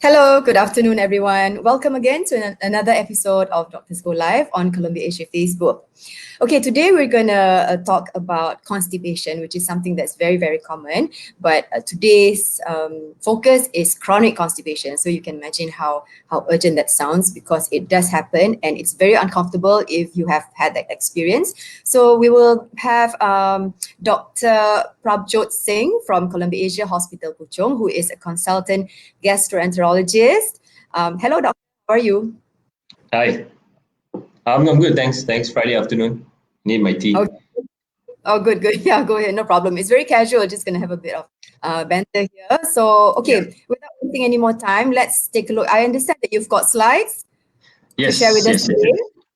Hello, good afternoon, everyone. Welcome again to another episode of Doctors Go Live on Columbia Asia Facebook. Okay, today we're going to talk about constipation, which is something that's very, very common. But today's focus is chronic constipation. So you can imagine how urgent that sounds, because it does happen and it's very uncomfortable if you have had that experience. So we will have Dr. Prabhjot Singh from Columbia Asia Hospital, Puchong, who is a consultant gastroenterologist. Hello, doctor. How are you? Hi. I'm good. Thanks. Friday afternoon. Need my tea. Okay. Oh, good. Yeah, go ahead. No problem. It's very casual. Just going to have a bit of banter here. So, okay, without wasting any more time, let's take a look. I understand that you've got slides to share with us today.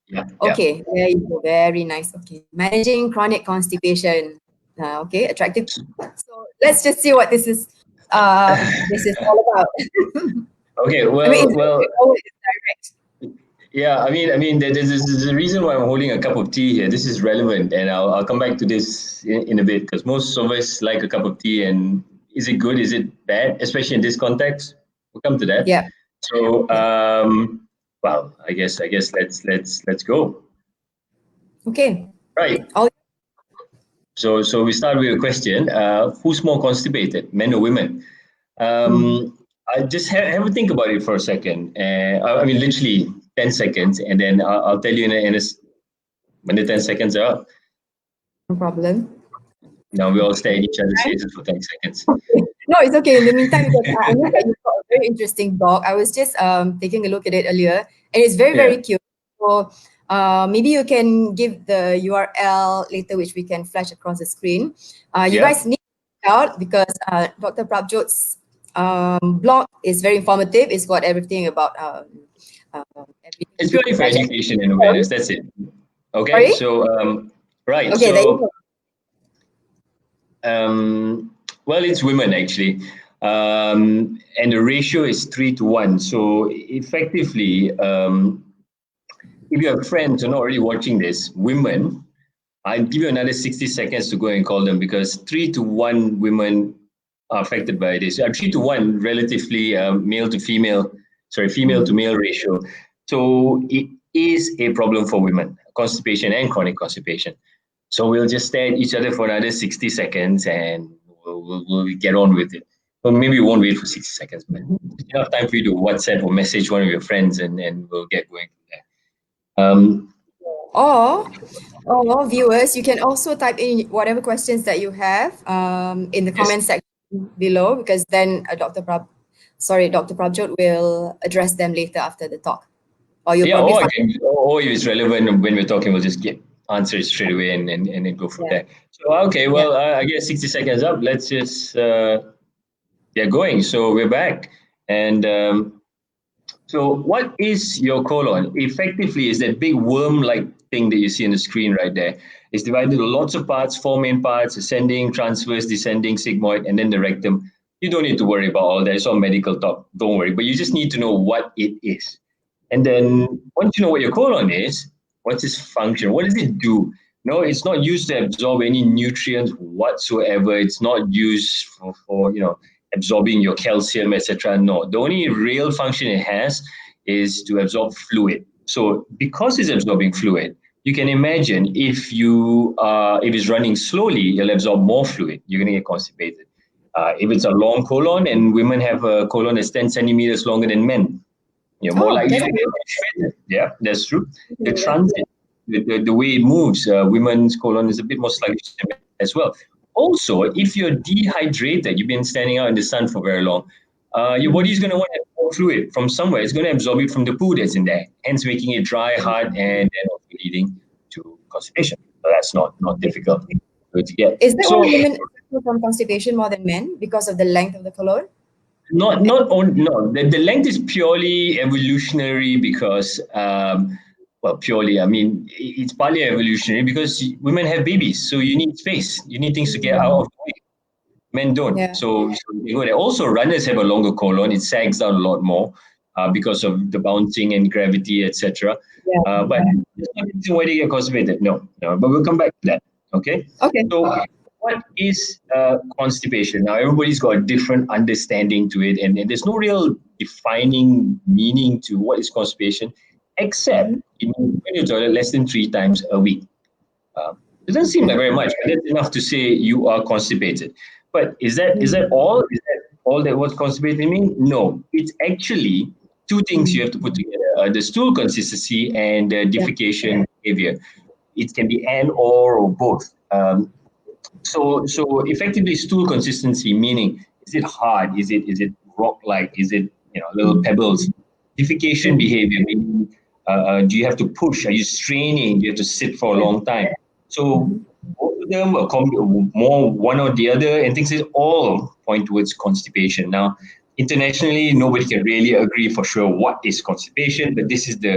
Yeah. Okay, there you go. Very nice. Okay, managing chronic constipation. Okay, attractive. So let's just see what this is all about. Okay. Well, I mean, it's direct. yeah. I mean, there's a reason why I'm holding a cup of tea here. This is relevant, and I'll come back to this in a bit, because most of us like a cup of tea. And is it good? Is it bad? Especially in this context, we'll come to that. Yeah. So, well, I guess let's go. Okay. Right. So we start with a question. Who's more constipated, men or women? I just have a think about it for a second. I mean, literally 10 seconds, and then I'll tell you when the 10 seconds are up. No problem. Now we all stare at each other's faces for 10 seconds. No, it's okay. In the meantime, because I know that you've got a very interesting dog. I was just taking a look at it earlier, and it's very, very cute. So maybe you can give the URL later, which we can flash across the screen. You guys need to check out, because Dr. Prabhjot's blog is very informative. It's got everything about everything. It's purely for education and awareness. That's it. Okay. Sorry? So right. Okay, there you go. Well, it's women actually, and the ratio is 3-1. So effectively, if you have friends who are not already watching this, women, I'll give you another 60 seconds to go and call them, because 3-1 women are affected by this. 3-1 relatively male to male ratio. So it is a problem for women, constipation and chronic constipation. So we'll just stare at each other for another 60 seconds and we'll get on with it. Well, maybe we won't wait for 60 seconds, but enough time for you to WhatsApp or message one of your friends, and we'll get going from there. Or viewers, you can also type in whatever questions that you have in the comment section below, because then Dr. Prabhjot will address them later after the talk. Or if it's relevant when we're talking, we'll just get answers straight away and then go from there. So okay, well, I guess 60 seconds up. Let's just get going. So we're back, and so what is your colon? Effectively, is that big worm-like thing that you see on the screen right there. It's divided into lots of parts, 4 main parts: ascending, transverse, descending, sigmoid, and then the rectum. You don't need to worry about all that. It's all medical talk. Don't worry, but you just need to know what it is. And then once you know what your colon is, what's its function? What does it do? No, it's not used to absorb any nutrients whatsoever. It's not used for absorbing your calcium, etc. No, the only real function it has is to absorb fluid. So because it's absorbing fluid, you can imagine if it's running slowly, it'll absorb more fluid. You're going to get constipated. If it's a long colon, and women have a colon that's 10 centimeters longer than men, you're more likely to get constipated. Yeah, that's true. The transit, the way it moves, women's colon is a bit more sluggish as well. Also, if you're dehydrated, you've been standing out in the sun for very long, your body is going to want to more fluid from somewhere. It's going to absorb it from the poo that's in there, hence making it dry, hard, and then also leading to constipation. So that's not difficult to get. Is there only women suffer from constipation more than men because of the length of the colon? No. The length is purely evolutionary because, purely. I mean, it's partly evolutionary because women have babies, so you need space. You need things to get out of the way. Men don't. Yeah. So they go there. Also, runners have a longer colon. It sags down a lot more because of the bouncing and gravity, etc. But there's no reason why they get constipated. No. But we'll come back to that. Okay. So what is constipation? Now, everybody's got a different understanding to it, and there's no real defining meaning to what is constipation, except in your toilet less than 3 times a week. It doesn't seem like very much, but that's enough to say you are constipated. But is that all? Is that all that what constipated means? No, it's actually two things you have to put together: the stool consistency and the defecation behavior. It can be and or both. So effectively, stool consistency meaning, is it hard? Is it rock-like? Is it little pebbles? Defecation behavior meaning, do you have to push? Are you straining? Do you have to sit for a long time? So both of them are more one or the other, and things all point towards constipation. Now, internationally, nobody can really agree for sure what is constipation, but this is the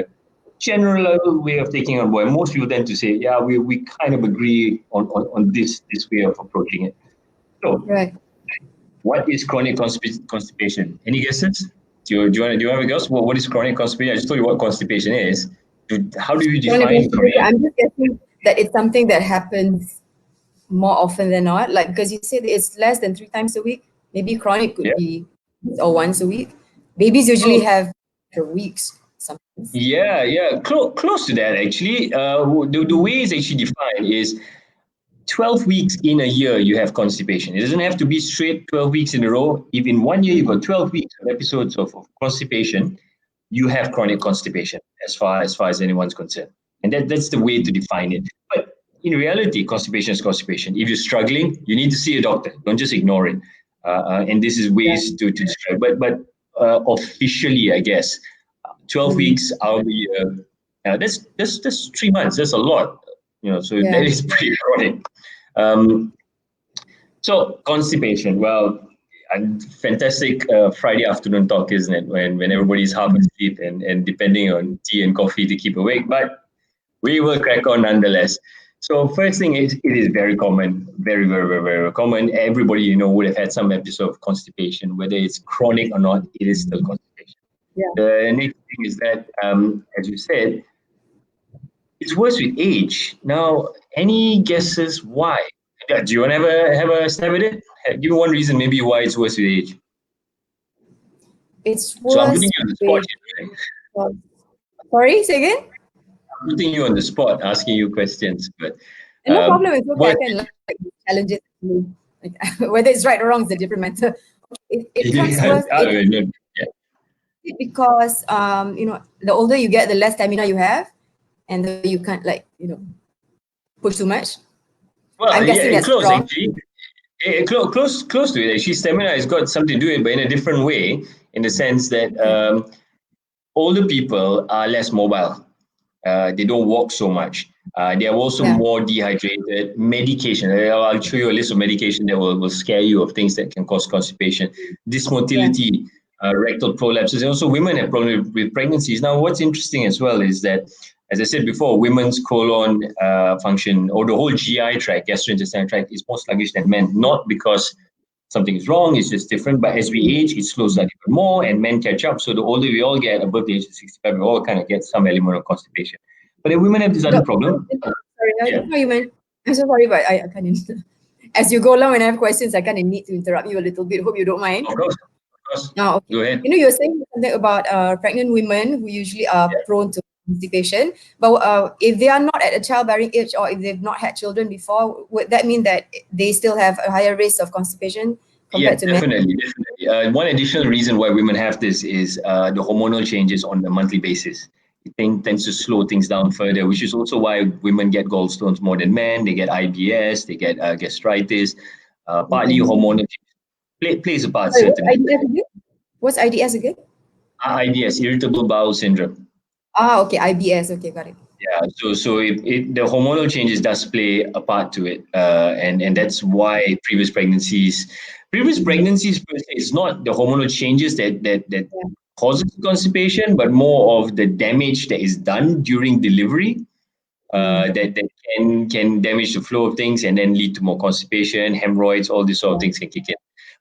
general way of taking on board. Most people tend to say, yeah, we kind of agree on this way of approaching it. So, what is chronic constipation? Any guesses? Do you have a guess? What is chronic constipation? I just told you what constipation is. How do you define chronic? I'm just guessing that it's something that happens more often than not. Like, because you said it's less than 3 times a week. Maybe chronic could be or once a week. Babies usually have for weeks. Sometimes. Yeah, close to that actually. The way it's actually defined is 12 weeks in a year you have constipation. It doesn't have to be straight 12 weeks in a row. If in 1 year you've got 12 weeks of episodes of constipation, you have chronic constipation as far as anyone's concerned. And that's the way to define it. But in reality, constipation is constipation. If you're struggling, you need to see a doctor. Don't just ignore it. And this is ways to describe. But officially, I guess, 12 weeks out of the year, that's 3 months. That's a lot. So that is pretty chronic. So constipation, well, a fantastic Friday afternoon talk, isn't it? When everybody's half asleep and depending on tea and coffee to keep awake, but we will crack on nonetheless. So first thing is, it is very common, very, very, very, very common. Everybody, would have had some episode of constipation, whether it's chronic or not, it is still constipation. The next thing is that, as you said, it's worse with age. Now, any guesses why? Do you want to have a stab at it? Give me one reason maybe why it's worse with age. It's worse. So I'm putting you on the spot here, right? Sorry, say again? I'm putting you on the spot, asking you questions. But no problem. It's okay. I can challenges. Like, whether it's right or wrong is a different matter. It comes worse because the older you get, the less stamina you have, and you can't push too much. Well, I'm guessing that's close wrong. actually. Close to it. Actually, stamina has got something to do with it, but in a different way, in the sense that older people are less mobile. They don't walk so much. They are also more dehydrated. Medication. I'll show you a list of medication that will scare you of things that can cause constipation. Dysmotility, rectal prolapses. And also women have problems with pregnancies. Now, what's interesting as well is that, as I said before, women's colon function, or the whole GI tract, gastrointestinal tract, is more sluggish than men. Not because something is wrong, it's just different. But as we age, it slows down even more, and men catch up. So the older we all get, above the age of 65, we all kind of get some element of constipation. But then women have this other problem. Sorry, I'm so sorry, but I kind of, as you go along, when I have questions, I kind of need to interrupt you a little bit. Hope you don't mind. Of course. Now, Go ahead. You were saying something about pregnant women who usually are prone to constipation. But if they are not at a childbearing age, or if they've not had children before, would that mean that they still have a higher risk of constipation compared to men? Definitely. One additional reason why women have this is the hormonal changes on a monthly basis. It tends to slow things down further, which is also why women get gallstones more than men. They get IBS, they get gastritis, partly hormonal plays a part. Sorry, what's IDS again? IBS, irritable bowel syndrome. Okay, IBS. Okay, got it. Yeah, so the hormonal changes does play a part to it, and that's why previous pregnancies per se, it's not the hormonal changes that causes constipation, but more of the damage that is done during delivery that can damage the flow of things and then lead to more constipation, hemorrhoids, all these sort of things can kick in.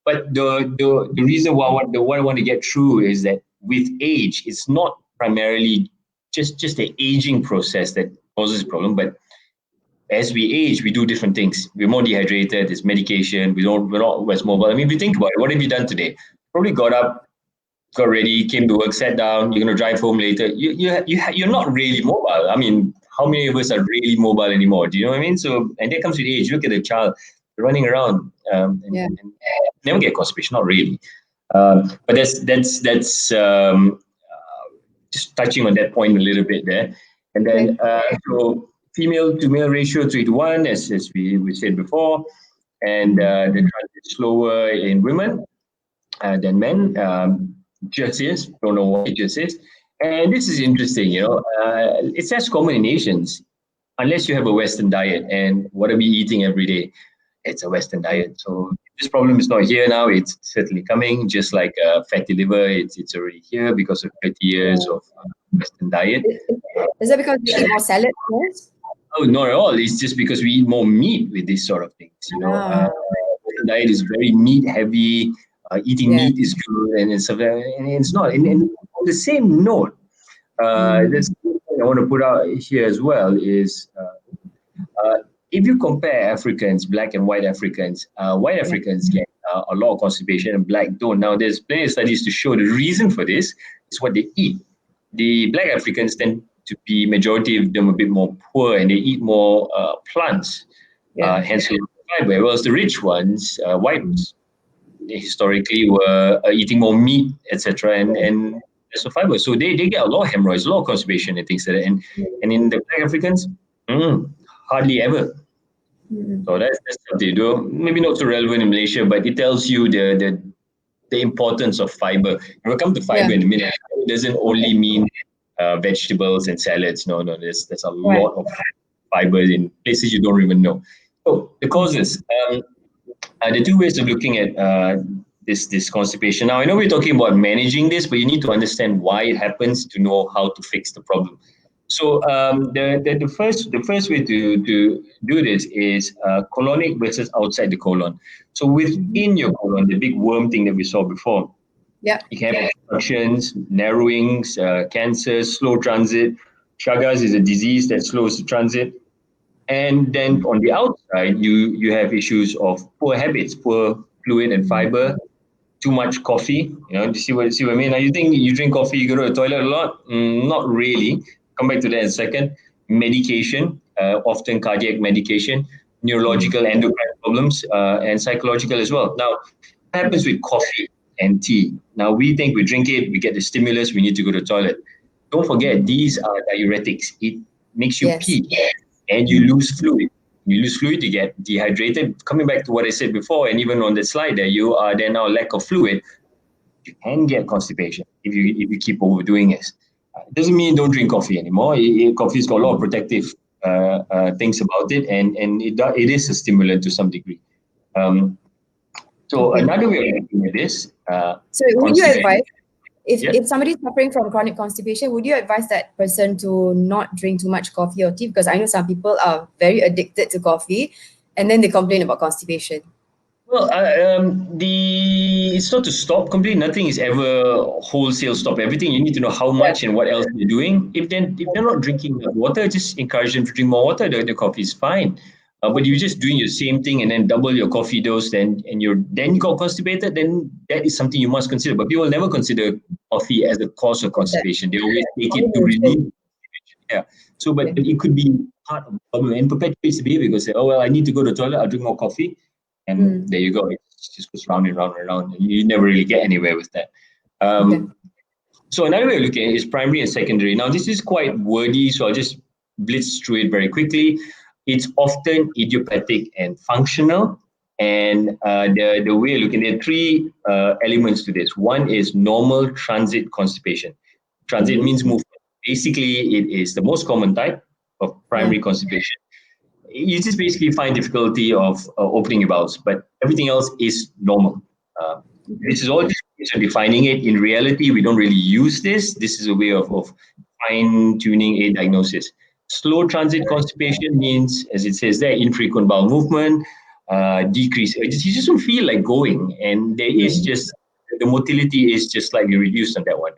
But the reason why what I want to get through is that with age, it's not primarily just the aging process that causes the problem, but as we age, we do different things. We're more dehydrated. There's medication. We're not as mobile. I mean, if you think about it, what have you done today? Probably got up, got ready, came to work, sat down, you're going to drive home later. You're not really mobile. I mean, how many of us are really mobile anymore? Do you know what I mean? So, and that comes with age. Look at the child running around and never get constipation, not really. But that's just touching on that point a little bit there. And then, so female to male ratio 3:1, as we said before, and the transit slower in women than men. Just is, don't know why it just is. And this is interesting, it's as common in Asians, unless you have a Western diet. And what are we eating every day? It's a Western diet. So this problem is not here now. It's certainly coming, just like fatty liver. It's already here because of 30 years of Western diet. Is that because we eat more salad? Oh, not at all. It's just because we eat more meat with these sort of things. Western diet is very meat heavy. Eating meat is good, and it's not. And on the same note, that's the thing I want to put out here as well is if you compare Africans, black and white Africans, white Africans get a lot of constipation and black don't. Now, there's plenty of studies to show the reason for this is what they eat. The black Africans tend to be, majority of them, a bit more poor, and they eat more plants, hence fiber, whereas the rich ones, white ones, historically were eating more meat, etc., and less of fiber. So they get a lot of hemorrhoids, a lot of constipation and things like that. And in the black Africans, hardly ever. So that's what they do. Maybe not so relevant in Malaysia, but it tells you the importance of fiber. We'll come to fiber in a minute. It doesn't only mean vegetables and salads. No, there's a lot of fiber in places you don't even know. So the causes. There are two ways of looking at this constipation. Now, I know we're talking about managing this, but you need to understand why it happens to know how to fix the problem. So the first way to do this is colonic versus outside the colon. So within your colon, the big worm thing that we saw before, you can have obstructions, narrowings, cancers, slow transit. Chagas is a disease that slows the transit. And then on the outside, you have issues of poor habits, poor fluid and fiber, too much coffee. Do you see what I mean? Now, you think you drink coffee, you go to the toilet a lot? Not really. Come back to that in a second. Medication, often cardiac medication, neurological endocrine problems, and psychological as well. Now, what happens with coffee and tea? Now, we think we drink it, we get the stimulus, we need to go to the toilet. Don't forget, these are diuretics. It makes you pee. And you lose fluid. You get dehydrated. Coming back to what I said before, and even on the slide there, you are then now lack of fluid. You can get constipation if you keep overdoing it. It doesn't mean don't drink coffee anymore. Coffee's got a lot of protective things about it, and it is a stimulant to some degree. So another way of looking at this. So would you advise, if somebody's suffering from chronic constipation, would you advise that person to not drink too much coffee or tea? Because I know some people are very addicted to coffee and then they complain about constipation. Well, it's not to stop completely. Nothing is ever wholesale stop everything. You need to know how much and what else they're doing. If they're not drinking water, just encourage them to drink more water. The coffee is fine. But you're just doing your same thing and then double your coffee dose, then you got constipated, then that is something you must consider. But people never consider coffee as the cause of constipation. They always take it to relieve. So, but it could be part of the problem and perpetuates the behavior because, I need to go to the toilet, I'll drink more coffee. And there you go. It just goes round and round and round. And you never really get anywhere with that. So another way of looking at it is primary and secondary. Now, this is quite wordy, so I'll just blitz through it very quickly. It's often idiopathic and functional. And the way of looking, there are three elements to this. One is normal transit constipation. Transit means movement. Basically, it is the most common type of primary constipation. You just basically find difficulty of opening your bowels, but everything else is normal. This is all just defining it. In reality, we don't really use this. This is a way of fine-tuning a diagnosis. Slow transit constipation means, as it says there, infrequent bowel movement, decreased urgency. You just don't feel like going, and there is just the motility is just slightly reduced on that one.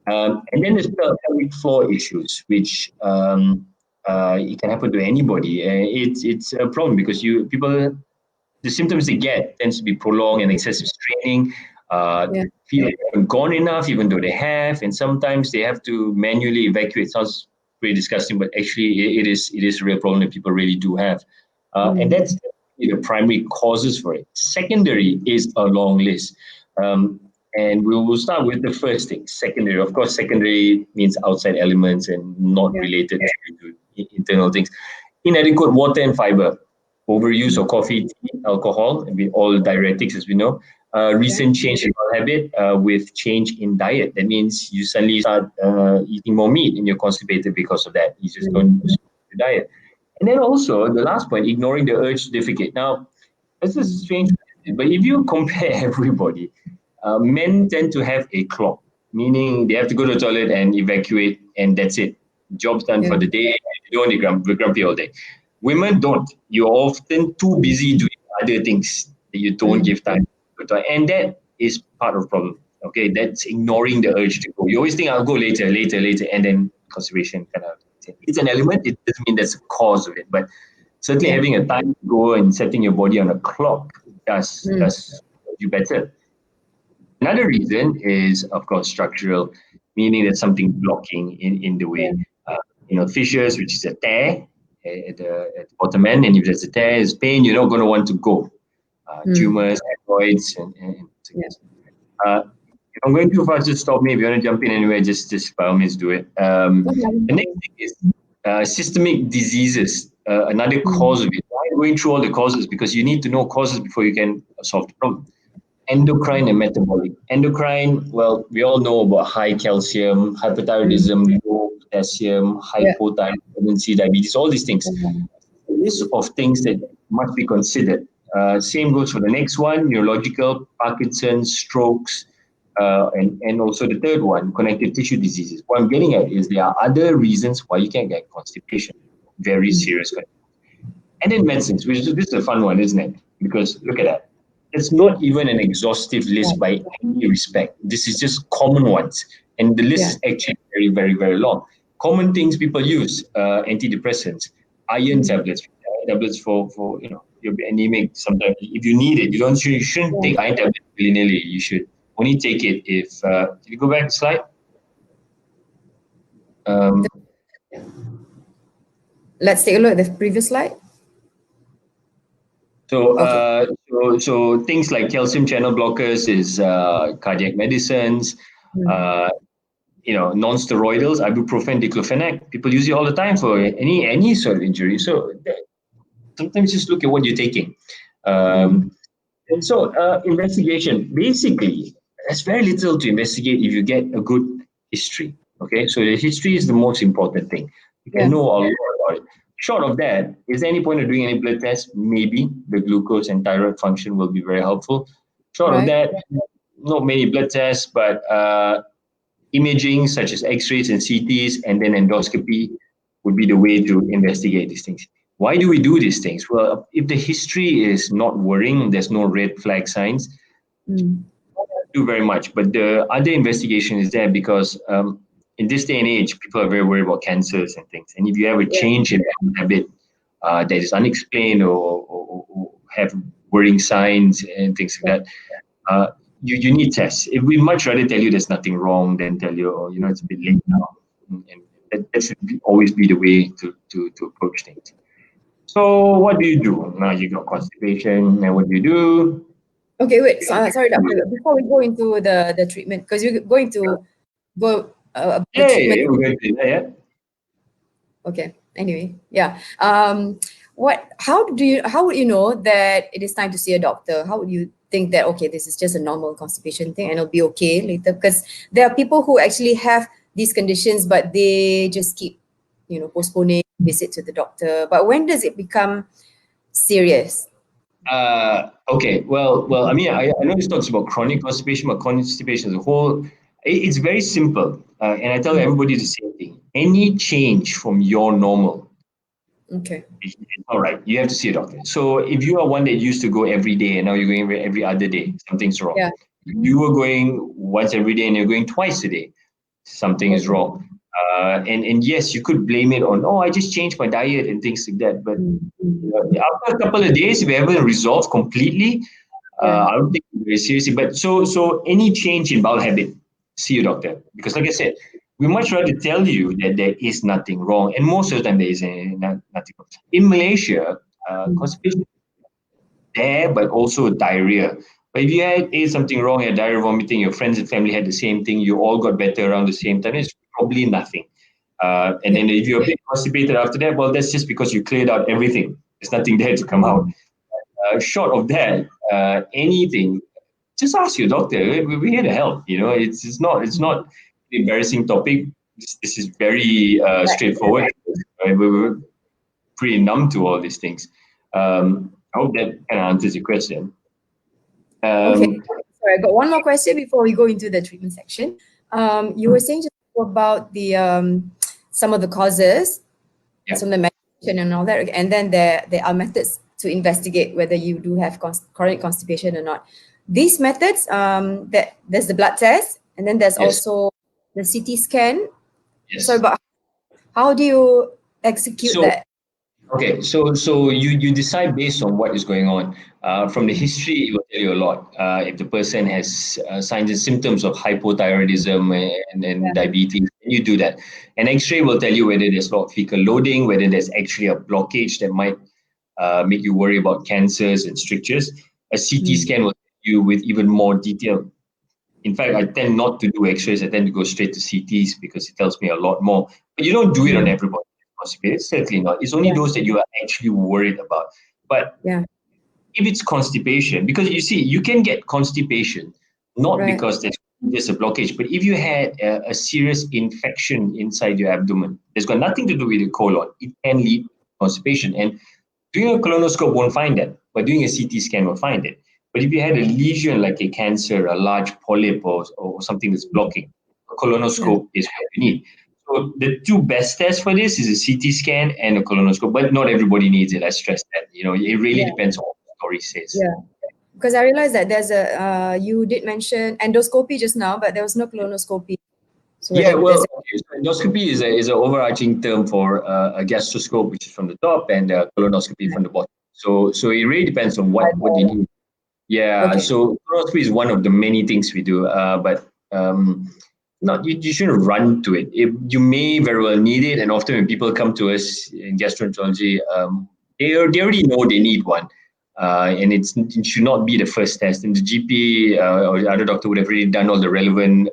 And then there's pelvic floor issues, which it can happen to anybody. It's a problem because the symptoms they get tends to be prolonged and excessive straining. feel like they haven't gone enough, even though they have, and sometimes they have to manually evacuate. Sounds pretty disgusting, but actually it is a real problem that people really do have, and that's the primary causes for it. Secondary is a long list, and we will start with the first thing. Secondary, of course, secondary means outside elements and not related to internal things. Inadequate water and fiber, overuse of coffee, tea, alcohol, and all diuretics, as we know. Recent change in our habit with change in diet. That means you suddenly start eating more meat and you're constipated because of that. You just don't use your diet. And then also, the last point, ignoring the urge to defecate. Now, this is strange, but if you compare everybody, men tend to have a clock, meaning they have to go to the toilet and evacuate, and that's it. Job's done for the day. You don't want to be grumpy all day. Women don't. You're often too busy doing other things that you don't give time to. And that is part of the problem. Okay, that's ignoring the urge to go. You always think I'll go later, and then constipation kind of. It's an element. It doesn't mean that's the cause of it, but certainly having a time to go and setting your body on a clock does you better. Another reason is, of course, structural, meaning that something blocking in the way. Fissures, which is a tear at the bottom end, and if there's a tear, is pain, you're not going to want to go. Tumors, hemorrhoids, and if I'm going too fast, just stop me. If you want to jump in anywhere, just by all means do it. The next thing is systemic diseases, another cause of it. Why am I going through all the causes? Because you need to know causes before you can solve the problem. Endocrine and metabolic. Endocrine, well, we all know about high calcium, hypothyroidism, low potassium, hypothyroidism, diabetes, all these things. A list of things that must be considered. Same goes for the next one, neurological, Parkinson's, strokes, and also the third one, connective tissue diseases. What I'm getting at is there are other reasons why you can get constipation, very serious condition. And then medicines, this is a fun one, isn't it? Because look at that. It's not even an exhaustive list by any respect. This is just common ones. And the list is actually very, very, very long. Common things people use, antidepressants, iron tablets for you'll be anemic sometimes. If you need it, you shouldn't take iron tablets willy-nilly. You should only take it if, can you go back a slide? Let's take a look at the previous slide. So things like calcium channel blockers is cardiac medicines, non-steroidals, ibuprofen, diclofenac. People use it all the time for any sort of injury. So sometimes just look at what you're taking. And so investigation, basically, there's very little to investigate if you get a good history. Okay, so the history is the most important thing. You can know a lot about it. Short of that, is there any point of doing any blood tests? Maybe the glucose and thyroid function will be very helpful. Short of that, not many blood tests, but imaging such as X-rays and CTs, and then endoscopy would be the way to investigate these things. Why do we do these things? Well, if the history is not worrying, there's no red flag signs, don't do very much. But the other investigation is there because in this day and age, people are very worried about cancers and things. And if you have a change in habit that is unexplained or have worrying signs and things like that, you need tests. We much rather tell you there's nothing wrong than tell you, it's a bit late now. And that should always be the way to approach things. So what do you do? Now you got constipation, and what do you do? Okay, wait. Sorry, doctor. Before we go into the treatment, because you're going to go treatment. We're going to do that, Okay. Anyway, how would you know that it is time to see a doctor? How would you think that, okay, this is just a normal constipation thing and it'll be okay later? Because there are people who actually have these conditions, but they just keep, postponing visit to the doctor. But when does it become serious? Okay. Well. I mean, I know this talks about chronic constipation, but constipation as a whole, it's very simple. And I tell everybody the same thing. Any change from your normal, it's all right. You have to see a doctor. So if you are one that used to go every day and now you're going every other day, something's wrong. Yeah. You were going once every day and you're going twice a day, something is wrong. And yes, you could blame it on, I just changed my diet and things like that. But after a couple of days, if you haven't resolved completely, I don't take it very seriously. But so any change in bowel habit, see your doctor. Because like I said, we much rather tell you that there is nothing wrong. And most of the time there is nothing wrong. In Malaysia, constipation there, but also diarrhea. But if you had something wrong, you had diarrhea, vomiting, your friends and family had the same thing, you all got better around the same time, it's probably nothing. And then if you're a bit constipated after that, well, that's just because you cleared out everything. There's nothing there to come out. Short of that, anything, just ask your doctor. We're here to help. It's not an embarrassing topic. This is very straightforward. We're pretty numb to all these things. I hope that kind of answers your question. Okay. Sorry, I got one more question before we go into the treatment section. You were saying just about the some of the causes, some of the medication and all that, and then there are methods to investigate whether you do have chronic constipation or not. These methods, there's the blood test, and then there's also the CT scan. So, but how do you execute that? Okay, so you decide based on what is going on. From the history, it will tell you a lot. If the person has signs and symptoms of hypothyroidism and diabetes, then you do that. An X-ray will tell you whether there's a lot of fecal loading, whether there's actually a blockage that might make you worry about cancers and strictures. A CT scan will tell you with even more detail. In fact, I tend not to do X-rays. I tend to go straight to CTs because it tells me a lot more. But you don't do it on everybody. Constipated? Certainly not. It's only those that you are actually worried about. But if it's constipation, because you see, you can get constipation not because there's a blockage, but if you had a serious infection inside your abdomen, there's got nothing to do with the colon. It can lead to constipation. And doing a colonoscope won't find that, but doing a CT scan will find it. But if you had a lesion like a cancer, a large polyp, or something that's blocking, a colonoscope is what you need. So the two best tests for this is a CT scan and a colonoscope, but not everybody needs it. I stress that. It really depends on what the story says. Yeah, because I realized that there's you did mention endoscopy just now, but there was no colonoscopy. So endoscopy is an overarching term for a gastroscope, which is from the top, and colonoscopy from the bottom. So it really depends on what you need. Yeah. So colonoscopy is one of the many things we do, but you shouldn't run to it. You may very well need it, and often when people come to us in gastroenterology, they already know they need one, and it should not be the first test. And the GP or the other doctor would have already done all the relevant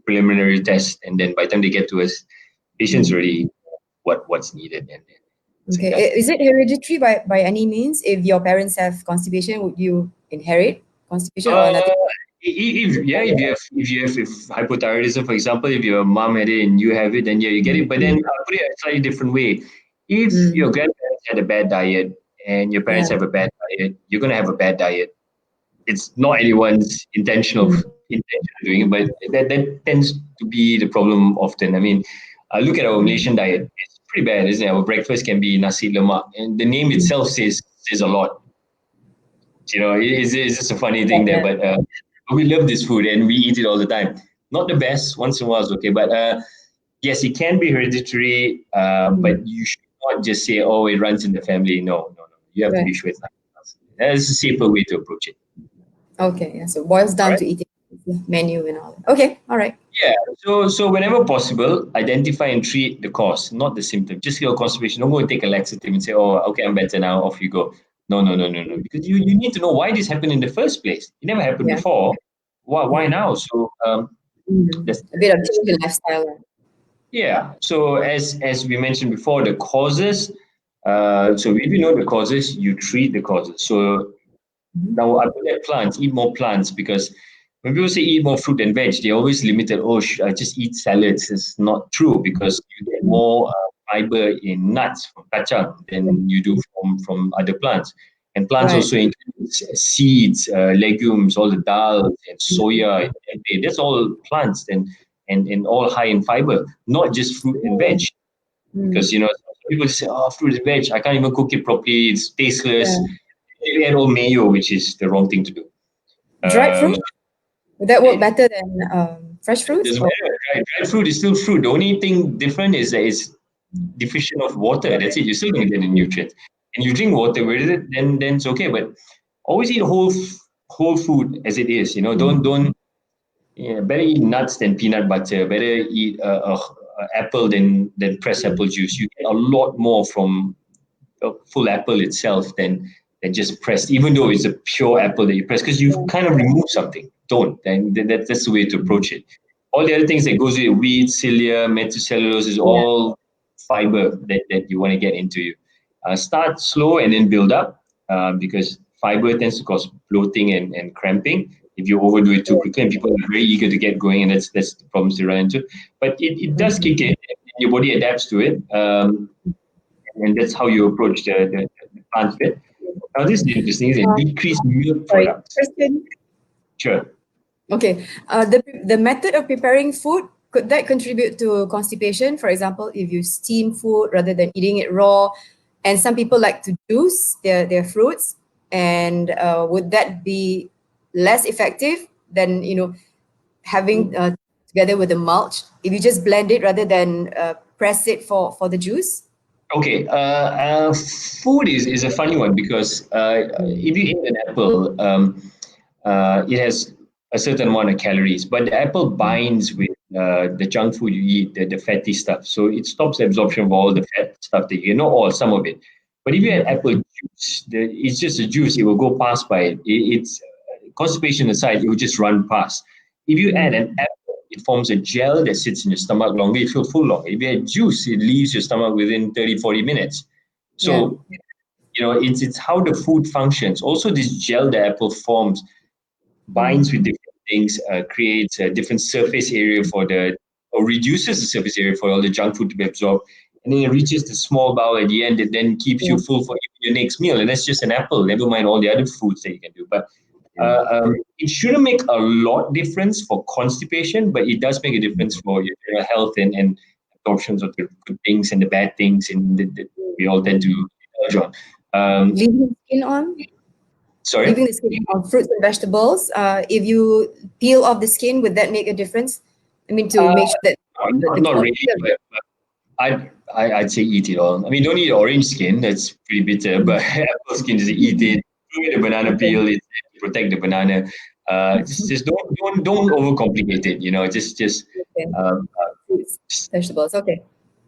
preliminary tests, and then by the time they get to us, patients already what's needed. Is it hereditary by any means? If your parents have constipation, would you inherit constipation or nothing? If you have hypothyroidism, for example, if your mom had it and you have it, then you get it. But then I'll put it a slightly different way. If your grandparents had a bad diet and your parents have a bad diet, you're going to have a bad diet. It's not anyone's intention of doing it, but that tends to be the problem often. I mean, look at our Malaysian diet. It's pretty bad, isn't it? Our breakfast can be nasi lemak, and the name itself says a lot. It's just a funny thing there, but we love this food and we eat it all the time. Not the best, once in a while is okay, but yes, it can be hereditary, but you should not just say, oh, it runs in the family. No. You have to be sure it's not. That's a safer way to approach it. Okay, so it boils down to eating the menu and all that. Okay, all right. Yeah, so whenever possible, identify and treat the cause, not the symptom. Just your constipation. Don't go and take a laxative and say, oh, okay, I'm better now, off you go. No. Because you need to know why this happened in the first place. It never happened before. Why now? So there's a bit of change in lifestyle. Yeah. So as we mentioned before, the causes. So if you know the causes, you treat the causes. So now I put at plants, eat more plants, because when people say eat more fruit and veg, they're always limited. Oh, I just eat salads. It's not true, because you get more fiber in nuts from kacang than you do from other plants. And plants also include seeds, legumes, all the dals and soya. And that's all plants and all high in fiber, not just fruit and veg. Because, people say, oh, fruit and veg, I can't even cook it properly. It's tasteless. You add all mayo, which is the wrong thing to do. Dried fruit? Would that work better than fresh fruits? Dried fruit is still fruit. The only thing different is that it's deficient of water. That's it. You're still going to get the nutrients. And you drink water with it, then it's okay. But always eat whole whole food as it is. Don't better eat nuts than peanut butter. Better eat a apple than pressed apple juice. You get a lot more from a full apple itself than just pressed, even though it's a pure apple that you press, because you've kind of removed something. Don't. And that's the way to approach it. All the other things that goes with wheat, cilia, methylcellulose is all fiber that you want to get into you. Start slow and then build up, because fiber tends to cause bloating and cramping if you overdo it too quickly, and people are very eager to get going, and that's the problems they run into. But it does kick in, and your body adapts to it, and that's how you approach the plant bit. Now, this is interesting, is decreased milk products. Question. Sure. Okay. The method of preparing food, could that contribute to constipation? For example, if you steam food rather than eating it raw, and some people like to juice their fruits, and would that be less effective than having together with the mulch, if you just blend it rather than press it for the juice? Okay, food is a funny one, because if you eat an apple, it has a certain amount of calories, but the apple binds with the junk food you eat, the fatty stuff. So it stops absorption of all the fat stuff that you know, or some of it. But if you had apple juice, it's just a juice, it will go past by it. It's constipation aside, it will just run past. If you add an apple, it forms a gel that sits in your stomach longer. You feel full longer. If you add juice, it leaves your stomach within 30, 40 minutes. So, it's how the food functions. Also, this gel the apple forms binds with different things, creates a different surface area or reduces the surface area for all the junk food to be absorbed. And then it reaches the small bowel at the end. It then keeps you full for your next meal. And that's just an apple, never mind all the other foods that you can do. But it shouldn't make a lot difference for constipation, but it does make a difference for your general health and absorptions of the good things and the bad things, and that we all tend to indulge on. Leaving the skin on? Sorry? Leaving the skin on fruits and vegetables. If you peel off the skin, would that make a difference? I mean, to make sure that... Not really, but I'd say eat it all. I mean, don't eat orange skin, that's pretty bitter, but apple skin, just eat it. Do the banana peel, it's to protect the banana. Just don't overcomplicate it. Just fruits, vegetables. Okay.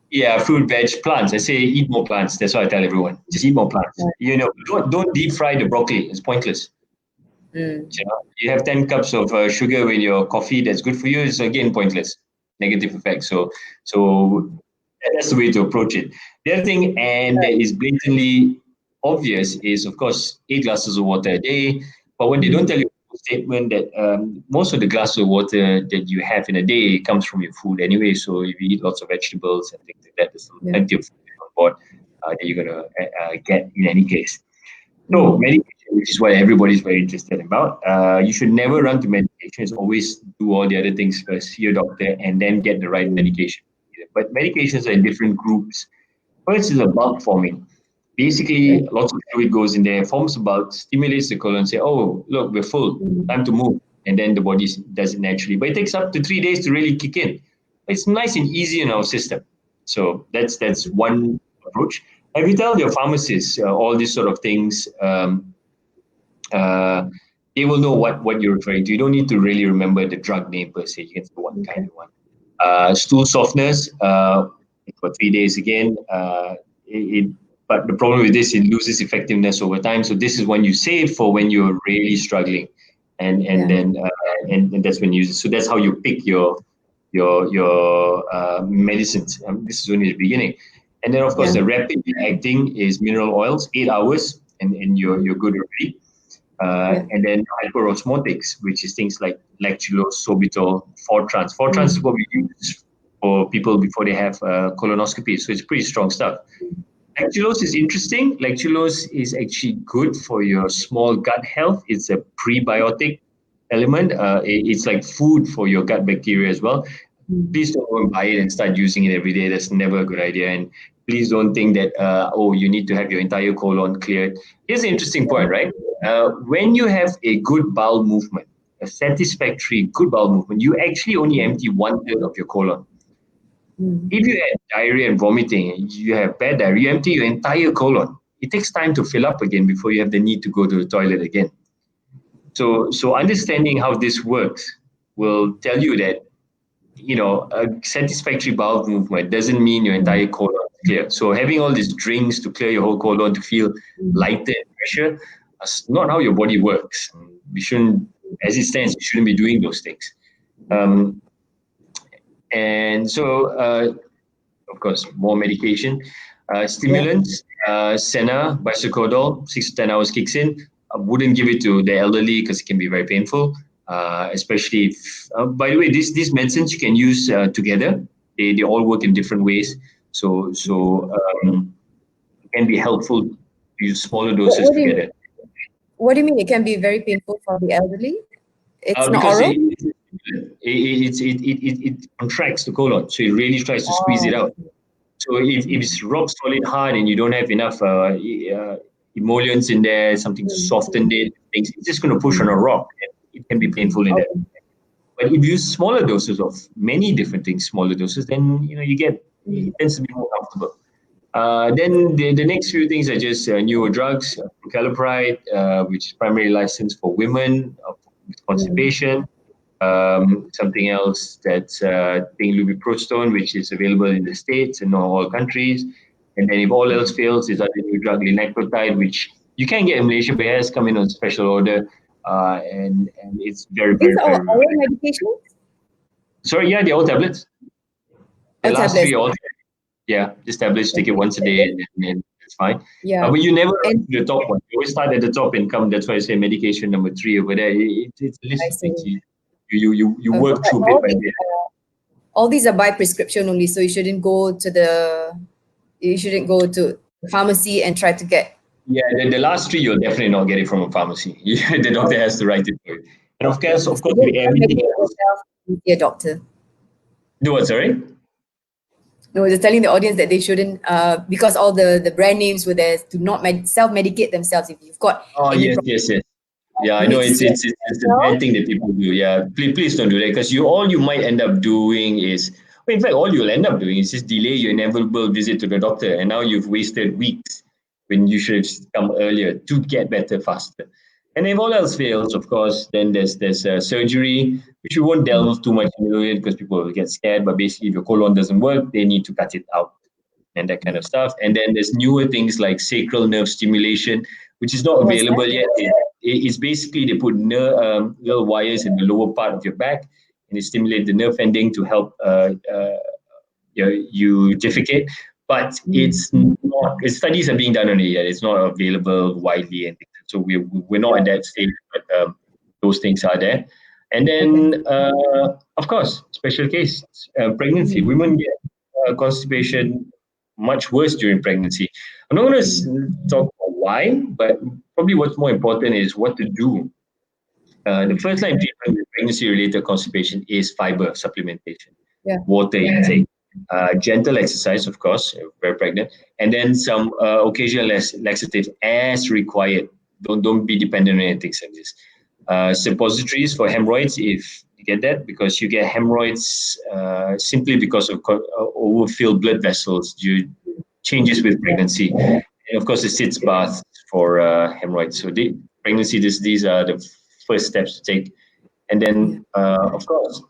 Yeah, fruit, veg, plants. I say eat more plants. That's what I tell everyone. Just eat more plants. Don't deep fry the broccoli. It's pointless. You have 10 cups of sugar in your coffee that's good for you. It's again pointless. Negative effect. So that's the way to approach it. The other thing, and that is blatantly obvious, is of course 8 glasses of water a day. But what they don't tell you is a statement that most of the glass of water that you have in a day comes from your food anyway. So if you eat lots of vegetables and things like that, there's plenty of food on board that you're going to get in any case. So medication, which is what everybody's very interested about. You should never run to medications. Always do all the other things first. See your doctor and then get the right medication. But medications are in different groups. First is a bulk forming. Basically, lots of fluid goes in there, forms a bulk, stimulates the colon, say, oh, look, we're full, time to move. And then the body does it naturally. But it takes up to 3 days to really kick in. It's nice and easy in our system. So that's one approach. If you tell your pharmacists all these sort of things, they will know what you're referring to. You don't need to really remember the drug name per se. You can say what kind you want. Stool softness for 3 days again. But the problem with this, it loses effectiveness over time. So this is when you save for when you're really struggling, and then that's when you use it. So that's how you pick your medicines. This is only the beginning. And then, of course, the rapid acting is mineral oils, 8 hours, and you're good already. And then hyperosmotics, which is things like lactulose, sorbitol, Fortrans. Fortrans is what we use for people before they have colonoscopy. So it's pretty strong stuff. Lactulose is interesting. Lactulose is actually good for your small gut health. It's a prebiotic element. It's like food for your gut bacteria as well. Please don't go and buy it and start using it every day. That's never a good idea. And please don't think that, you need to have your entire colon cleared. Here's the interesting point, right? When you have a good bowel movement, a satisfactory good bowel movement, you actually only empty 1/3 of your colon. If you have diarrhea and vomiting, you have bad diarrhea, you empty your entire colon. It takes time to fill up again before you have the need to go to the toilet again. So understanding how this works will tell you that, a satisfactory bowel movement doesn't mean your entire colon is clear. So having all these drinks to clear your whole colon to feel lighter and fresher, that's not how your body works. We shouldn't, as it stands, you shouldn't be doing those things. And so, of course, more medication. Stimulants, Senna, Bisocodol, 6 to 10 hours kicks in. I wouldn't give it to the elderly because it can be very painful, especially if, by the way, these medicines you can use together. They all work in different ways. So it can be helpful to use smaller doses together. What do you mean it can be very painful for the elderly? It's not Because oral? it contracts the colon, so it really tries to squeeze it out. So if it's rock solid hard and you don't have enough emollients in there, something to soften it, it's just going to push on a rock. And it can be painful in that. But if you use smaller doses of many different things, smaller doses, then it tends to be more comfortable. Then the next few things are just newer drugs, prucalopride, which is primarily licensed for women with constipation. Something else that's lubiprostone, which is available in the States and not all countries. And then if all else fails, there's other new drug, linaclotide, which you can get in Malaysia, but it has come in on special order. And it's very, very, These are very, oral medications? Sorry, yeah, they're all tablets. The last tablets. three are all just tablets, take it once a day and then it's fine. Yeah. But you never run to the top one. You always start at the top and come. That's why I say medication number 3 over there. It's a list of things. You work through bit by bit. All these are by prescription only, so you shouldn't go to the pharmacy and try to get. Yeah, the last 3 you'll definitely not get it from a pharmacy. The doctor has to write it for you. And of course, with everything else. Your doctor. Do what? Sorry. No, just telling the audience that they shouldn't, because all the brand names were there, to not self-medicate themselves if you've got. Oh yes. Yeah, I know it's a bad thing that people do. Yeah, please don't do that, because all you might end up doing is, well, in fact, all you'll end up doing is just delay your inevitable visit to the doctor, and now you've wasted weeks when you should have come earlier to get better faster. And if all else fails, of course, then there's surgery, which we won't delve too much into it because people will get scared. But basically, if your colon doesn't work, they need to cut it out and that kind of stuff. And then there's newer things like sacral nerve stimulation, which is not available yet. It's basically they put little wires in the lower part of your back and they stimulate the nerve ending to help you defecate. But it's not. Studies are being done on it yet. It's not available widely, and so we're not in that stage. But those things are there. And then, of course, special case pregnancy. Women get constipation much worse during pregnancy. I'm not going to talk about why, but probably what's more important is what to do. The first line treatment with pregnancy-related constipation is fiber supplementation, water intake, gentle exercise, of course, if we're pregnant, and then some occasional laxatives as required. Don't be dependent on anything like this. Suppositories for hemorrhoids, if you get that, because you get hemorrhoids simply because of overfilled blood vessels due changes with pregnancy, and of course the sitz bath for hemorrhoids. So pregnancy, these are the first steps to take, and then of course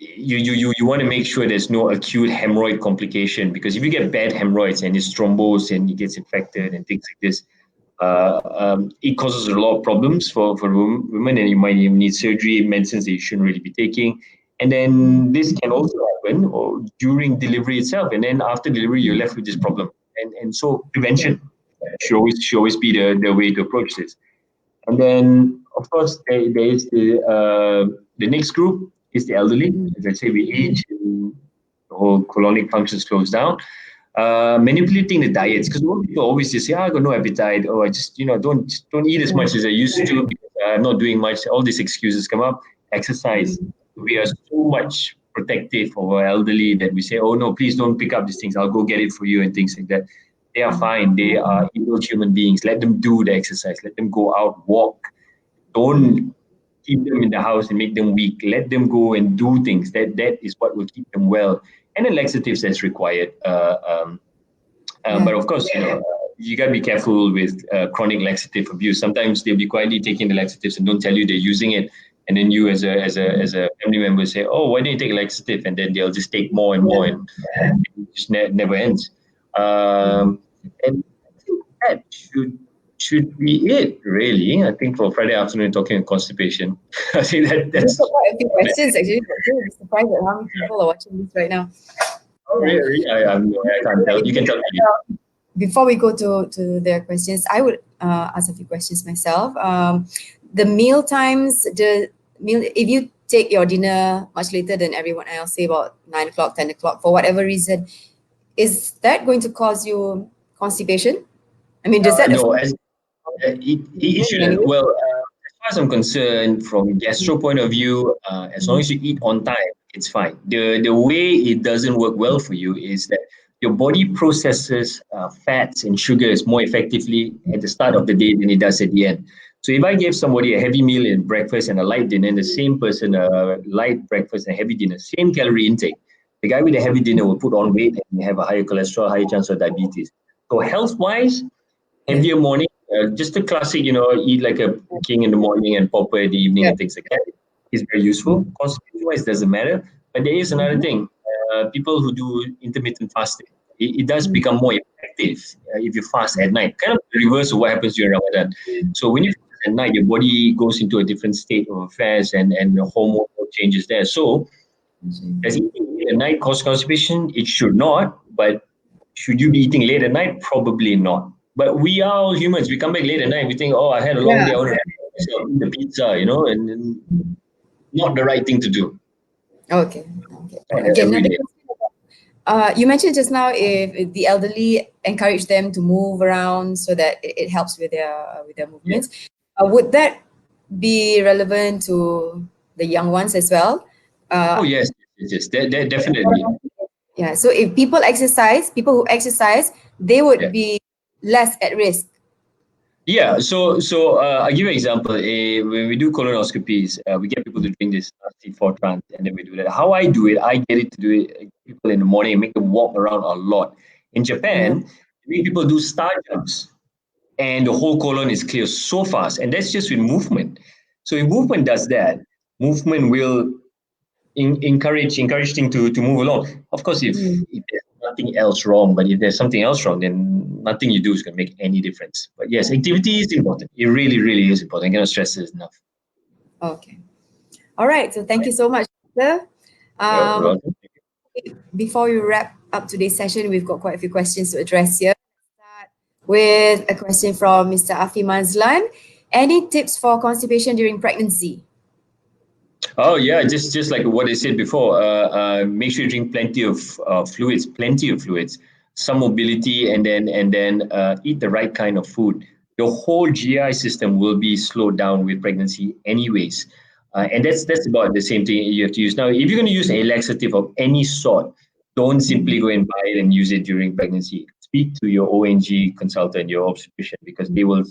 you want to make sure there's no acute hemorrhoid complication, because if you get bad hemorrhoids and it's thrombosed and it gets infected and things like this, it causes a lot of problems for women, and you might even need surgery, medicines that you shouldn't really be taking. And then this can also happen during delivery itself, and then after delivery you're left with this problem. And so prevention should always be the way to approach this. And then of course there is the next group is the elderly. As I say, we age and the whole colonic functions close down. Manipulating the diets, because people always just say, I got no appetite, or I just don't eat as much as I used to because I'm not doing much. All these excuses come up. Exercise. We are so much protective of our elderly that we say, oh no, please don't pick up these things, I'll go get it for you, and things like that. They are fine. They are able human beings. Let them do the exercise. Let them go out, walk. Don't keep them in the house and make them weak. Let them go and do things. That is what will keep them well. And then laxatives as required. But of course, you got to be careful with chronic laxative abuse. Sometimes they'll be quietly taking the laxatives and don't tell you they're using it. And then you as a family member say, oh, why don't you take a laxative? And then they'll just take more and more, and it just never ends. And I think that should be it, really. I think for Friday afternoon talking constipation, I think that's quite a few questions actually. I'm surprised at how many people are watching this right now. Oh, really? I can't tell. You can tell me. Before we go to their questions, I would ask a few questions myself. The meal times, if you take your dinner much later than everyone else, say about 9 o'clock, 10 o'clock, for whatever reason, is that going to cause you constipation? I mean, does that No, it shouldn't. Well, as far as I'm concerned, from gastro point of view, as long as you eat on time, it's fine. The way it doesn't work well for you is that your body processes fats and sugars more effectively at the start of the day than it does at the end. So if I gave somebody a heavy meal and breakfast and a light dinner, and the same person a light breakfast and heavy dinner, same calorie intake, the guy with a heavy dinner will put on weight and have a higher cholesterol, higher chance of diabetes. So health-wise, heavier morning, just a classic, eat like a king in the morning and popper in the evening and things like that is very useful. Constipation-wise, doesn't matter. But there is another thing. People who do intermittent fasting, it does become more effective if you fast at night. Kind of the reverse of what happens during Ramadan. So when you fast at night, your body goes into a different state of affairs and the hormonal changes there. So does eating late at night cause constipation? It should not. But should you be eating late at night? Probably not. But we are all humans. We come back late at night. We think, oh, I had a long day. I want to have the pizza, and not the right thing to do. Okay. Again, you mentioned just now if the elderly encourage them to move around so that it helps with their movements. Would that be relevant to the young ones as well? Oh yes, definitely. Yeah. So if people who exercise, they would be less at risk. Yeah, so I'll give you an example. When we do colonoscopies, we get people to drink this C4 trans, and then we do that. How I do it, I get it to do it people in the morning and make them walk around a lot. In Japan, we make people do star jumps, and the whole colon is clear so fast, and that's just with movement. So if movement does that, movement will encourage things to move along. Of course, if there's nothing else wrong, but if there's something else wrong, then nothing you do is going to make any difference. But yes, activity is important. It really, really is important. I cannot stress this enough. Okay. All right. So thank you so much, sir. Before we wrap up today's session, we've got quite a few questions to address here. Start with a question from Mr. Afi Mazlan. Any tips for constipation during pregnancy? Oh yeah, just like what I said before. Make sure you drink plenty of fluids, some mobility, and then eat the right kind of food. Your whole GI system will be slowed down with pregnancy, anyways. And that's about the same thing you have to use. Now, if you're going to use a laxative of any sort, don't simply go and buy it and use it during pregnancy. Speak to your ONG consultant, your obstetrician, because they will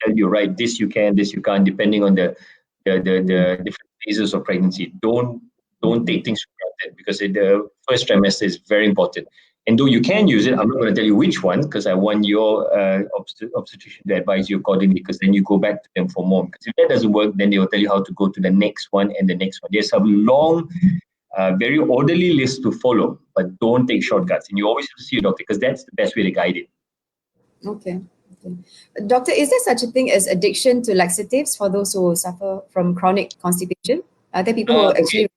tell you, right, this you can, this you can't, depending on the different phases of pregnancy. Don't take things for granted, because the first trimester is very important. And though you can use it, I'm not going to tell you which one, because I want your obstetrician to advise you accordingly, because then you go back to them for more. Because if that doesn't work, then they will tell you how to go to the next one and the next one. There's a long, very orderly list to follow, but don't take shortcuts. And you always have to see your doctor, because that's the best way to guide it. Okay. Doctor, is there such a thing as addiction to laxatives for those who suffer from chronic constipation? Are there people who actually...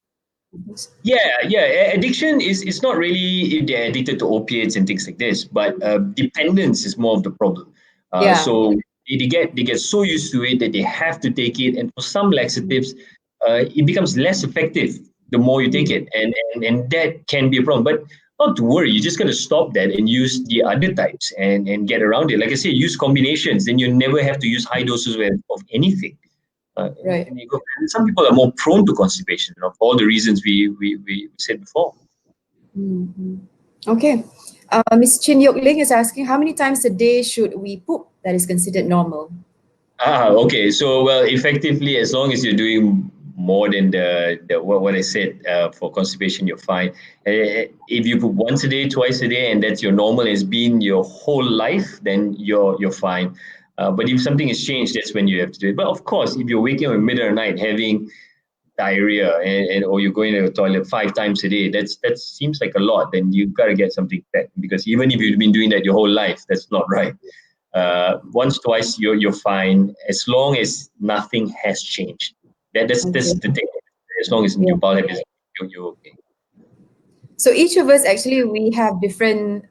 Yeah. Addiction is not really if they're addicted to opiates and things like this, but dependence is more of the problem. So they get so used to it that they have to take it, and for some laxatives, it becomes less effective the more you take it, and that can be a problem. But not to worry, you just got to stop that and use the other types and get around it. Like I say, use combinations, then you never have to use high doses of anything. Right. And some people are more prone to constipation, for all the reasons we said before. Okay. Ms. Chin Yok Ling is asking, how many times a day should we poop that is considered normal? Okay. So, well, effectively, as long as you're doing more than what I said for constipation, you're fine. If you put once a day, twice a day, and that's your normal, has been your whole life, then you're fine. But if something has changed, that's when you have to do it. But of course, if you're waking up in the middle of the night having diarrhea and or you're going to the toilet 5 times a day, that seems like a lot. Then you've got to get something checked, because even if you've been doing that your whole life, that's not right. Once, twice, you're fine, as long as nothing has changed. That's the thing. As long as your bowel habits, you're okay. So each of us actually, we have different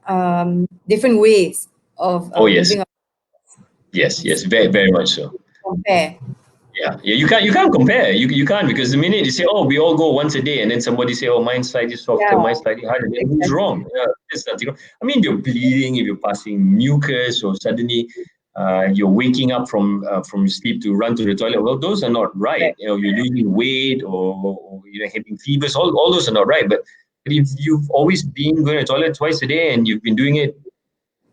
ways of Oh yes, moving. yes, very very much so. Compare. Yeah. You can't compare. You can't, because the minute you say, oh, we all go once a day, and then somebody say, oh, mine's slightly softer, Yeah, mine's slightly harder, then who's exactly. wrong? There's nothing wrong. I mean, if you're bleeding, if you're passing mucus, or suddenly you're waking up from sleep to run to the toilet, well, those are not right. Right. You're losing weight, or having fevers, all those are not right. But if you've always been going to the toilet twice a day and you've been doing it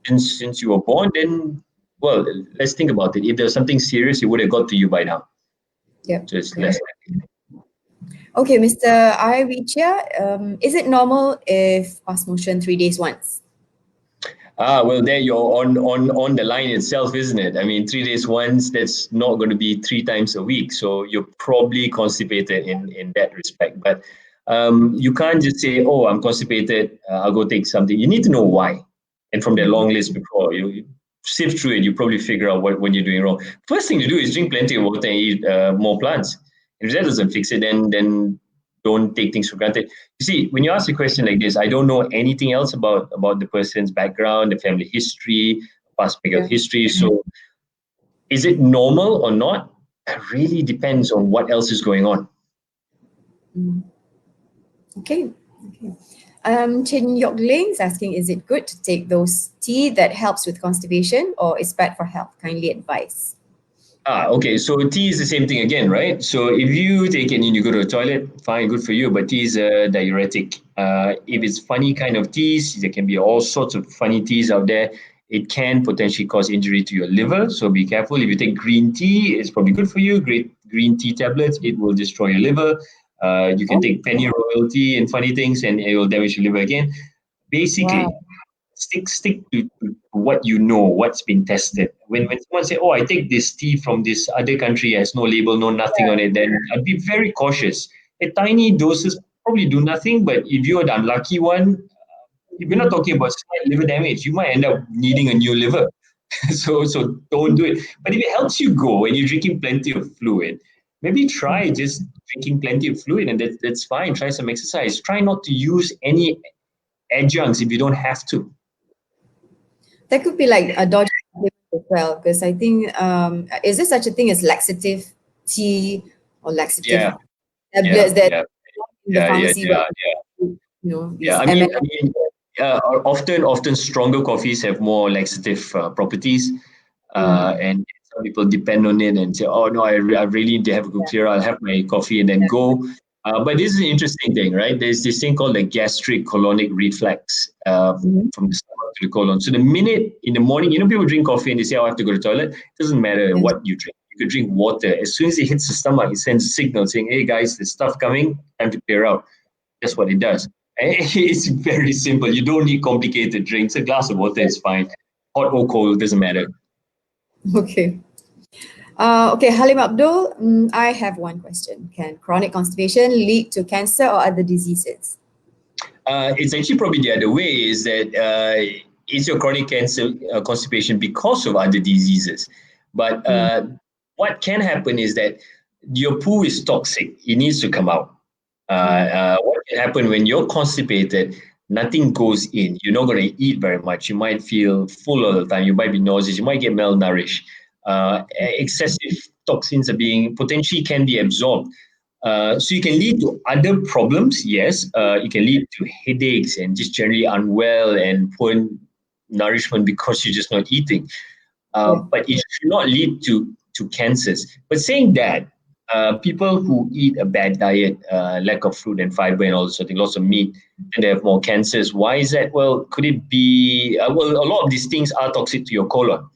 since you were born, then, well, let's think about it. If there was something serious, it would have got to you by now. Yep. So it's less. Okay, Mr. Iwichia, is it normal if pass motion 3 days once? Well, there you're on the line itself, isn't it? I mean, 3 days once, that's not going to be 3 times a week. So you're probably constipated in that respect. But you can't just say, oh, I'm constipated, I'll go take something. You need to know why. And from that long list before, you sift through it, you probably figure out what you're doing wrong. First thing to do is drink plenty of water and eat more plants. If that doesn't fix it, then don't take things for granted. You see, when you ask a question like this, I don't know anything else about the person's background, the family history, past medical history. So is it normal or not? It really depends on what else is going on. Okay. Chin Yok Ling is asking, is it good to take those tea that helps with constipation, or is bad for health? Kindly advise. Okay. So tea is the same thing again, right? So if you take it and you go to the toilet, fine, good for you. But tea is a diuretic. If it's funny kind of teas, there can be all sorts of funny teas out there. It can potentially cause injury to your liver. So be careful. If you take green tea, it's probably good for you. Green tea tablets, it will destroy your liver. You can take penny royalty and funny things, and it will damage your liver again. Basically, stick to what you know, what's been tested. When someone say, oh, I take this tea from this other country, has no label, no nothing on it, then I'd be very cautious. Tiny doses probably do nothing, but if you're the unlucky one, if you're not talking about slight liver damage, you might end up needing a new liver. So don't do it. But if it helps you go and you're drinking plenty of fluid, maybe try just drinking plenty of fluid, and that's fine. Try some exercise. Try not to use any adjuncts if you don't have to. That could be like a dodgy as well, because I think, is there such a thing as laxative tea or laxative tablets that in the pharmacy? But, these I ML. mean, often stronger coffees have more laxative properties, and some people depend on it and say, "Oh no, I really need to have a good clear. I'll have my coffee and then go." But this is an interesting thing, right? There's this thing called the gastric colonic reflex from the stomach to the colon. So the minute in the morning, people drink coffee and they say, "Oh, I have to go to the toilet." It doesn't matter what you drink. You could drink water. As soon as it hits the stomach, it sends a signal saying, "Hey guys, there's stuff coming. Time to clear out." That's what it does. It's very simple. You don't need complicated drinks. A glass of water is fine. Hot or cold, doesn't matter. Okay. Okay, Halim Abdul, I have one question. Can chronic constipation lead to cancer or other diseases? It's actually probably the other way, is that it's your chronic cancer constipation because of other diseases. But what can happen is that your poo is toxic. It needs to come out. What can happen when you're constipated, nothing goes in. You're not going to eat very much. You might feel full all the time. You might be nauseous. You might get malnourished. Excessive toxins are being potentially can be absorbed. So you can lead to other problems, yes. It can lead to headaches and just generally unwell and poor nourishment because you're just not eating. But it should not lead to cancers. But saying that, people who eat a bad diet, lack of fruit and fiber and all sorts of things, lots of meat, and they have more cancers. Why is that? Well, could it be? Well, a lot of these things are toxic to your colon.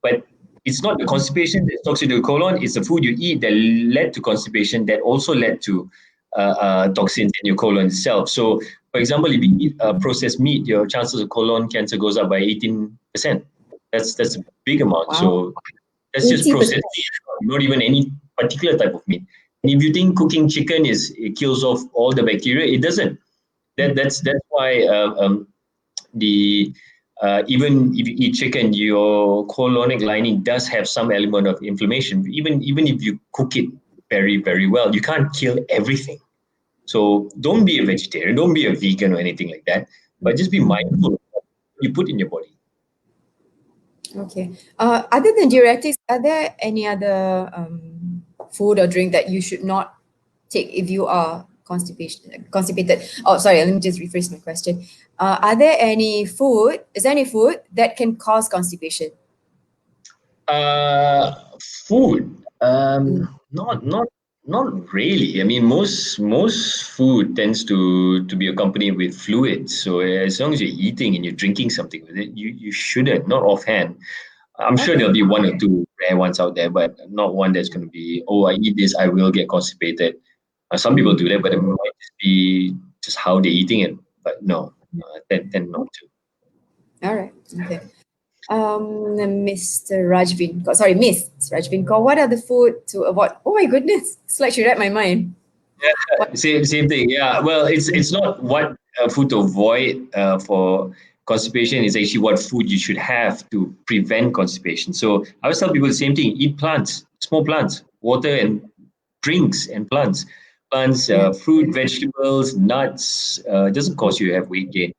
But it's not the constipation that's toxic to the colon, it's the food you eat that led to constipation that also led to toxins in your colon itself. So, for example, if you eat processed meat, your chances of colon cancer goes up by 18%. That's a big amount. Wow. So that's just 80%. processed meat, not even any particular type of meat. And if you think cooking chicken it kills off all the bacteria, it doesn't. That's why the even if you eat chicken, your colonic lining does have some element of inflammation. Even if you cook it very, very well, you can't kill everything. So don't be a vegetarian, don't be a vegan or anything like that, but just be mindful of what you put in your body. Okay. Other than diuretics, are there any other food or drink that you should not take if you are constipated? Oh, sorry, let me just rephrase my question. Is there any food that can cause constipation? Food, not really. I mean, most food tends to be accompanied with fluids. So as long as you're eating and you're drinking something with it, you shouldn't, not offhand. I'm sure there'll be one or two rare ones out there, but not one that's going to be, oh, I eat this, I will get constipated. Some people do that, but it might just be just how they're eating it. But no, tend not to. All right. Okay. Mr. Rajvin, Miss Rajvin Kaur, what are the food to avoid? Oh my goodness, it's like she read my mind. Same thing. Yeah. Well, it's not what food to avoid for constipation. It's actually what food you should have to prevent constipation. So I always tell people the same thing: eat plants, small plants, water and drinks and plants, fruit, vegetables, nuts. It doesn't cause you to have weight gain.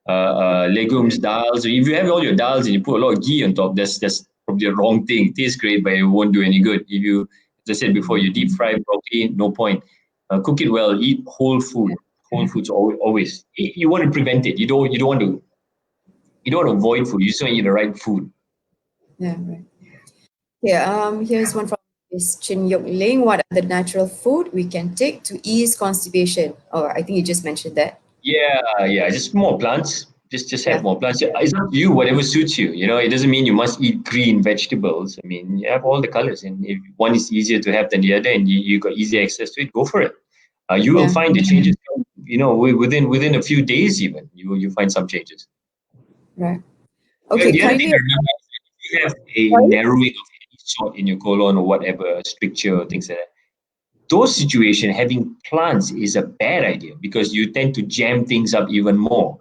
Legumes, dals. If you have all your dals and you put a lot of ghee on top, that's probably the wrong thing. It tastes great, but it won't do any good. If you, as I said before, you deep fry broccoli, no point. Cook it well. Eat whole food. Whole foods always. You want to prevent it. You don't want to avoid food. You just want to eat the right food. Yeah, right. Yeah. Here's one from Miss Chin Yok Ling. What are the natural food we can take to ease constipation? Oh, I think you just mentioned that. Yeah. Just more plants. Just have Yeah. more plants. It's up to you, whatever suits you. You know, it doesn't mean you must eat green vegetables. I mean, you have all the colors, and if one is easier to have than the other, and you got easy access to it, go for it. You will find the changes. You know, within a few days, even you find some changes. Right. Okay. The other thing Kindly. to remember is that if you have a Sorry? narrowing of any sort in your colon or whatever, stricture or things like that, those situations, having plants is a bad idea because you tend to jam things up even more.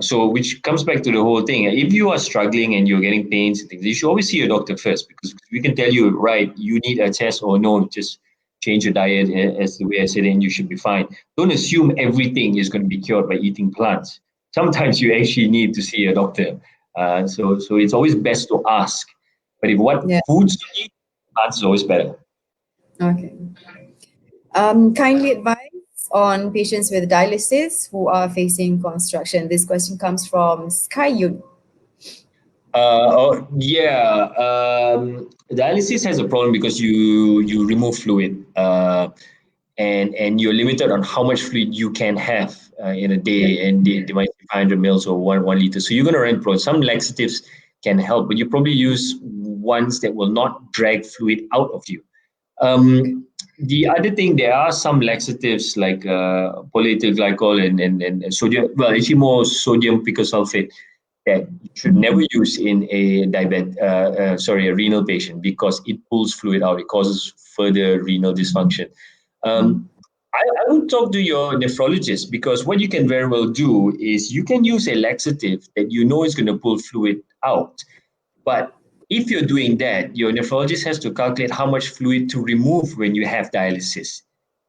So, which comes back to the whole thing. If you are struggling and you're getting pains and things, you should always see your doctor first because we can tell you, right, you need a test or no, just change your diet as the way I said it and you should be fine. Don't assume everything is going to be cured by eating plants. Sometimes you actually need to see a doctor. So it's always best to ask. But if what foods to eat, plants is always better. Okay. Kindly advise on patients with dialysis who are facing construction. This question comes from Sky Yun. Dialysis has a problem because you remove fluid, and you're limited on how much fluid you can have in a day, and they might be 500 mils or one liter. So you're going to run problems. Some laxatives can help, but you probably use ones that will not drag fluid out of you. The other thing, there are some laxatives like polyethyl glycol and sodium. Well, actually more sodium picosulfate that you should never use in a a renal patient because it pulls fluid out. It causes further renal dysfunction. I would talk to your nephrologist because what you can very well do is you can use a laxative that you know is going to pull fluid out. But if you're doing that, your nephrologist has to calculate how much fluid to remove when you have dialysis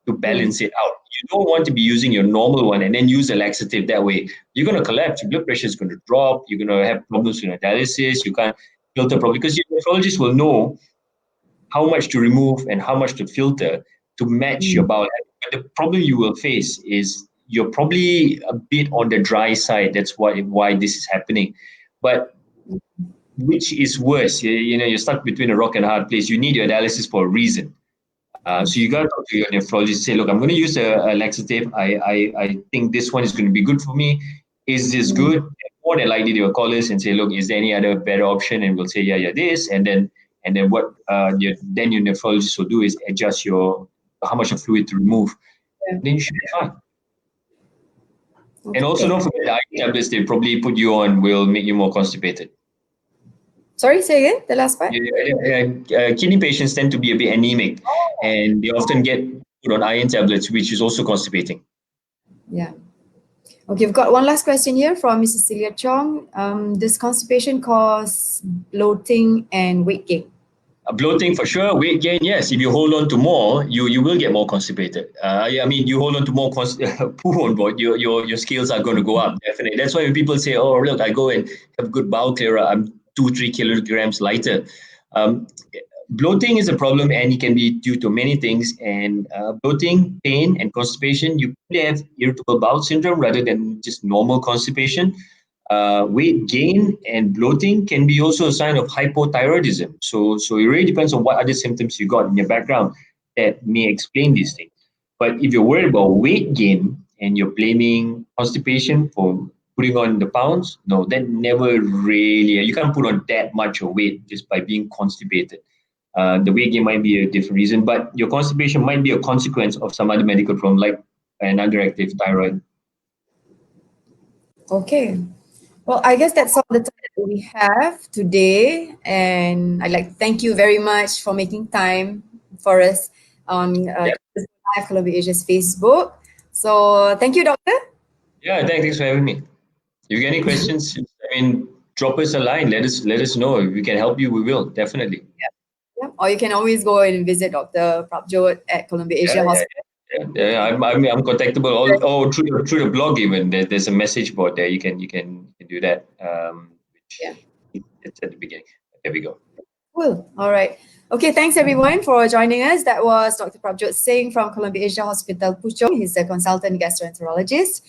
to balance it out. You don't want to be using your normal one and then use a laxative that way. You're going to collapse. Your blood pressure is going to drop. You're going to have problems with your dialysis. You can't filter properly because your nephrologist will know how much to remove and how much to filter to match your bowel habit. But the problem you will face is you're probably a bit on the dry side. That's why this is happening. But which is worse? You're stuck between a rock and a hard place. You need your dialysis for a reason. So you got to talk to your nephrologist. Say, look, I'm going to use a laxative. I think this one is going to be good for me. Is this good? more than likely they will call us and say, look, is there any other better option? And we'll say, yeah, this. And then what your nephrologist will do is adjust how much of fluid to remove. Yeah. Then you should be fine. Okay. And also don't forget the iron tablets they probably put you on will make you more constipated. Sorry, say again, the last part? Kidney patients tend to be a bit anemic, and they often get put on iron tablets, which is also constipating. Yeah. Okay, we've got one last question here from Mrs. Celia Chong. Does constipation cause bloating and weight gain? Bloating for sure, weight gain, yes. If you hold on to more, you will get more constipated. I mean, you hold on to more poo on board, your scales are going to go up, definitely. That's why when people say, oh, look, I go and have good bowel clearer, I'm 2-3 kilograms lighter. Bloating is a problem, and it can be due to many things. And bloating, pain, and constipation, you could have irritable bowel syndrome rather than just normal constipation. Weight gain and bloating can be also a sign of hypothyroidism. So it really depends on what other symptoms you got in your background that may explain these things. But if you're worried about weight gain and you're blaming constipation for putting on the pounds, no, that never really, you can't put on that much of weight just by being constipated. The weight gain might be a different reason, but your constipation might be a consequence of some other medical problem like an underactive thyroid. Okay. Well, I guess that's all the time that we have today. And I'd like to thank you very much for making time for us on Live Columbia Asia's Facebook. So thank you, Doctor. Yeah, thanks for having me. If you get any questions, drop us a line. Let us know. If we can help you, we will, definitely. Yeah. Or you can always go and visit Dr. Prabhjot at Columbia Asia Hospital. Yeah, I'm contactable through the blog even. There's a message board there. You can do that. It's at the beginning. There we go. Cool. All right. Okay, thanks everyone for joining us. That was Dr. Prabhjot Singh from Columbia Asia Hospital, Puchong. He's a consultant gastroenterologist.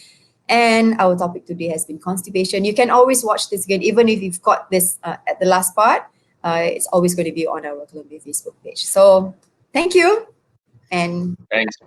And our topic today has been constipation. You can always watch this again, even if you've got this at the last part. It's always going to be on our Columbia Facebook page. So thank you. And thanks.